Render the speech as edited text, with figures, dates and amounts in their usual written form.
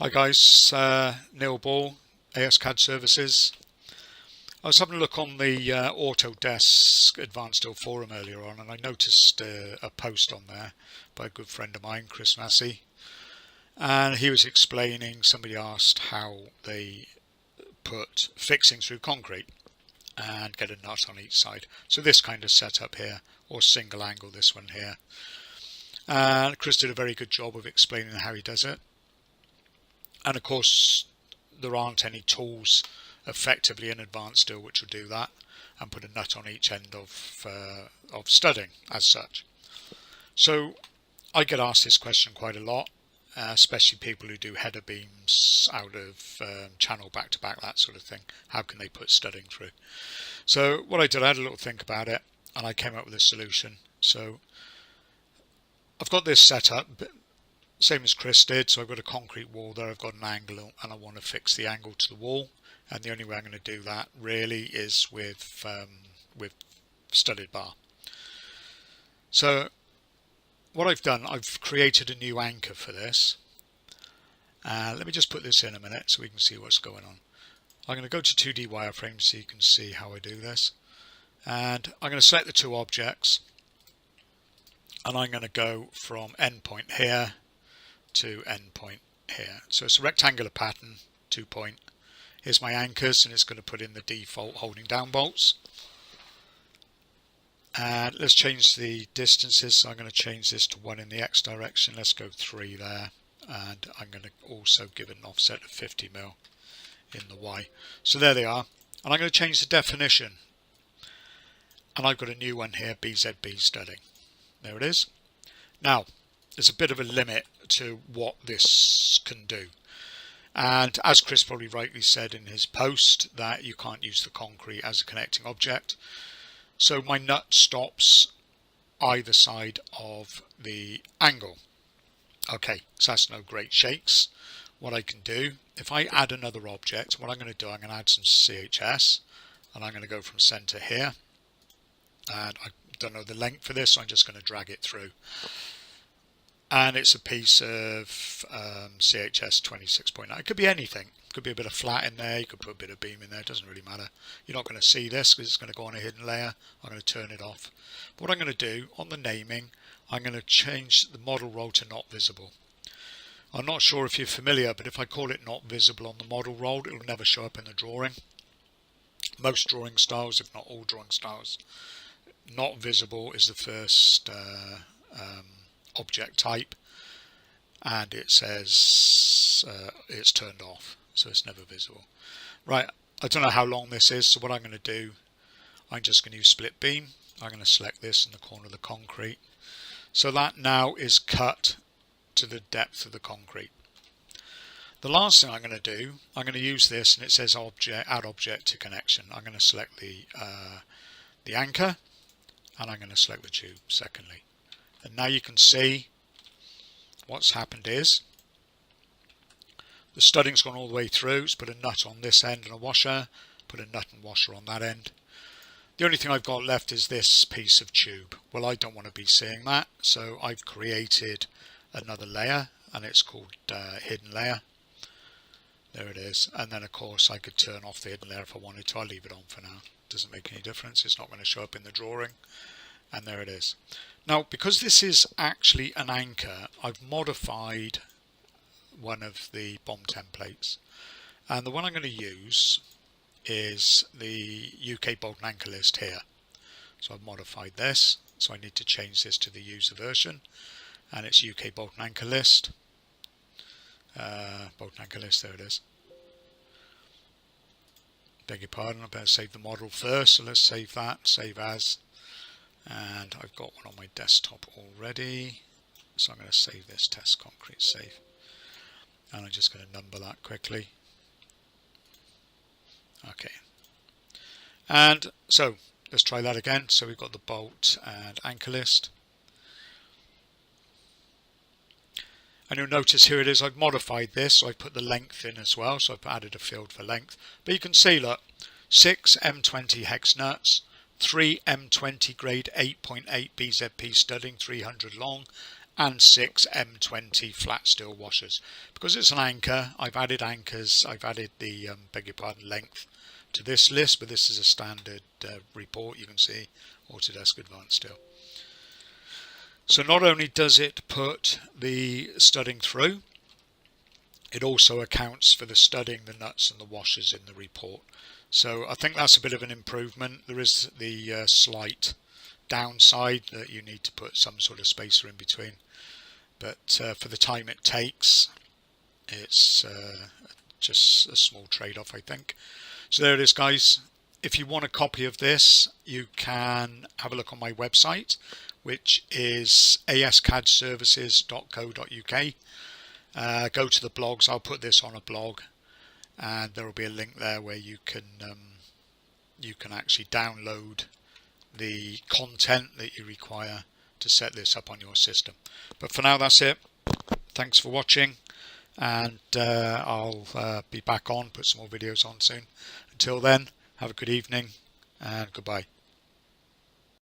Hi guys, Neil Ball, AS CAD Services. I was having a look on the Autodesk Advanced Steel forum earlier on, and I noticed a post on there by a good friend of mine, Chris Massey, and he was explaining, somebody asked how they put fixings through concrete and get a nut on each side. So this kind of setup here, or single angle this one here. And Chris did a very good job of explaining how he does it. And of course, there aren't any tools effectively in Advanced Steel which will do that and put a nut on each end of studding as such. So I get asked this question quite a lot, especially people who do header beams out of channel back to back, that sort of thing. How can they put studding through? So what I did, I had a little think about it and I came up with a solution. So I've got this set up, same as Chris did. So I've got a concrete wall there, I've got an angle and I want to fix the angle to the wall, and the only way I'm going to do that really is with studded bar. So what I've done, I've created a new anchor for this. Let me just put this in a minute so we can see what's going on. I'm going to go to 2D wireframe so you can see how I do this, and I'm going to select the two objects and I'm going to go from endpoint here to endpoint here. So it's a rectangular pattern, 2 point. Here's my anchors, and it's going to put in the default holding down bolts. And let's change the distances. So I'm going to change this to 1 in the X direction. Let's go 3 there, and I'm going to also give it an offset of 50mm in the Y. So there they are, and I'm going to change the definition, and I've got a new one here, BZP Studding. There it is. Now there's a bit of a limit to what this can do, and as Chris probably rightly said in his post, that you can't use the concrete as a connecting object. So my nut stops either side of the angle. Okay, so that's no great shakes. What I can do, if I add another object, what I'm going to do, I'm going to add some CHS, and I'm going to go from center here, and I don't know the length for this, so I'm just going to drag it through. And it's a piece of CHS 26.9. It could be anything. It could be a bit of flat in there. You could put a bit of beam in there. It doesn't really matter. You're not going to see this because it's going to go on a hidden layer. I'm going to turn it off. But what I'm going to do on the naming, I'm going to change the model roll to not visible. I'm not sure if you're familiar, but if I call it not visible on the model roll, it will never show up in the drawing. Most drawing styles, if not all drawing styles, not visible is the first object type, and it says it's turned off, so it's never visible. Right, I don't know how long this is, so what I'm going to do, I'm just going to use split beam. I'm going to select this in the corner of the concrete, so that now is cut to the depth of the concrete. The last thing I'm going to do, I'm going to use this, and it says object, add object to connection. I'm going to select the anchor, and I'm going to select the tube secondly. And now you can see what's happened is the studding's gone all the way through. It's put a nut on this end and a washer, put a nut and washer on that end. The only thing I've got left is this piece of tube. Well, I don't want to be seeing that, so I've created another layer, and it's called hidden layer. There it is. And then of course I could turn off the hidden layer if I wanted to. I'll leave it on for now. Doesn't make any difference. It's not going to show up in the drawing. And there it is. Now, because this is actually an anchor, I've modified one of the BOM templates, and the one I'm going to use is the UK bolt and anchor list here. So I've modified this, so I need to change this to the user version, and it's UK bolt and anchor list. Bolt and anchor list, there it is. Beg your pardon, I better save the model first, so let's save that, save as. And I've got one on my desktop already, so I'm going to save this test concrete save, and I'm just going to number that quickly. Okay, and so let's try that again. So we've got the bolt and anchor list, and you'll notice here it is, I've modified this, so I've put the length in as well, so I've added a field for length. But you can see, look, 6 M20 hex nuts, 3 M20 grade 8.8 BZP studding, 300 long, and 6 M20 flat steel washers. Because it's an anchor, I've added anchors, I've added the beg your pardon, length to this list, but this is a standard report. You can see Autodesk Advanced Steel. So not only does it put the studding through, it also accounts for the studding, the nuts and the washers in the report. So I think that's a bit of an improvement. There is the slight downside that you need to put some sort of spacer in between, but for the time it takes, it's just a small trade-off, I think. So there it is, guys. If you want a copy of this, you can have a look on my website, which is ascadservices.co.uk. Go to the blogs. I'll put this on a blog, and there will be a link there where you can actually download the content that you require to set this up on your system. But for now, that's it. Thanks for watching, and I'll be back on, put some more videos on soon. Until then, have a good evening and goodbye.